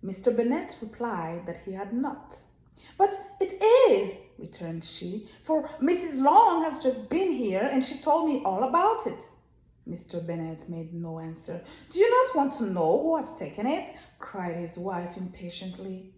Mr. Bennet replied that he had not. "But it is," returned she, "for Mrs. Long has just been here and she told me all about it." Mr. Bennet made no answer. "Do you not want to know who has taken it?" cried his wife impatiently.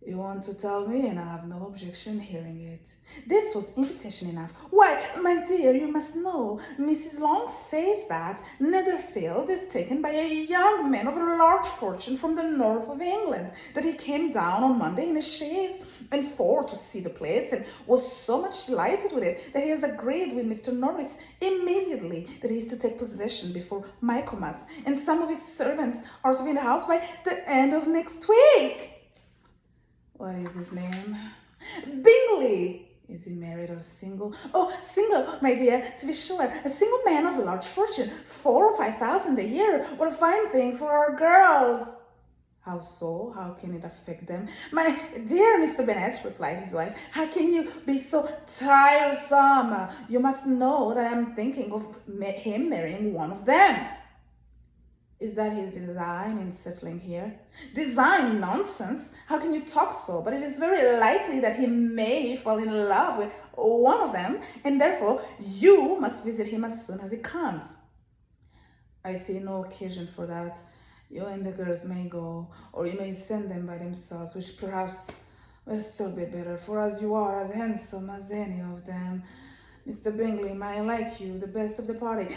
"You want to tell me, and I have no objection hearing it." This was invitation enough. "Why, my dear, you must know. Mrs. Long says that Netherfield is taken by a young man of a large fortune from the north of England, that he came down on Monday in a chaise and four to see the place, and was so much delighted with it that he has agreed with Mr. Norris immediately that he is to take possession before Michaelmas, and some of his servants are to be in the house by the end of next week." "What is his name?" "Bingley." "Is he married or single?" "Oh, single, my dear, to be sure. A single man of large fortune, 4,000 or 5,000 a year. What a fine thing for our girls." "How so? How can it affect them?" "My dear Mr. Bennet," replied his wife, "how can you be so tiresome? You must know that I am thinking of him marrying one of them." "Is that his design in settling here?" "Design? Nonsense! How can you talk so? But it is very likely that he may fall in love with one of them, and therefore you must visit him as soon as he comes." "I see no occasion for that. You and the girls may go, or you may send them by themselves, which perhaps will still be better, for as you are as handsome as any of them, Mr. Bingley might like you the best of the party."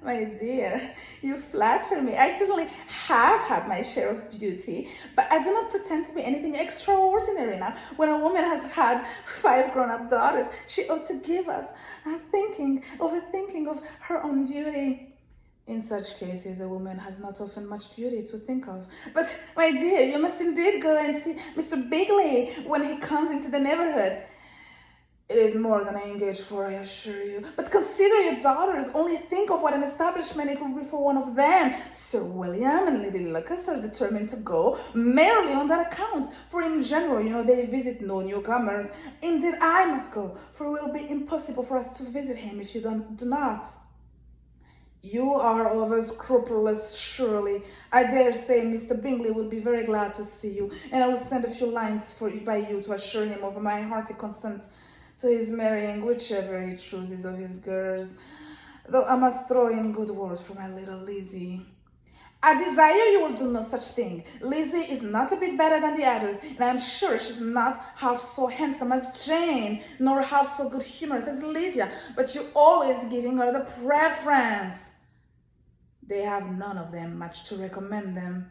"My dear, you flatter me. I certainly have had my share of beauty, but I do not pretend to be anything extraordinary now. When a woman has had 5 grown-up daughters, she ought to give up overthinking of her own beauty." "In such cases, a woman has not often much beauty to think of." "But, my dear, you must indeed go and see Mr. Bingley when he comes into the neighborhood." "It is more than I engage for, I assure you." "But consider your daughters. Only think of what an establishment it will be for one of them. Sir William and Lady Lucas are determined to go merely on that account, for in general, they visit no newcomers. Indeed, I must go, for it will be impossible for us to visit him if you do not." "You are over scrupulous, surely. I dare say Mr. Bingley will be very glad to see you, and I will send a few lines by you to assure him of my hearty consent to his marrying whichever he chooses of his girls, though I must throw in good word for my little Lizzie." "I desire you will do no such thing. Lizzie is not a bit better than the others, and I am sure she's not half so handsome as Jane, nor half so good humorous as Lydia, but you're always giving her the preference." "They have none of them much to recommend them,"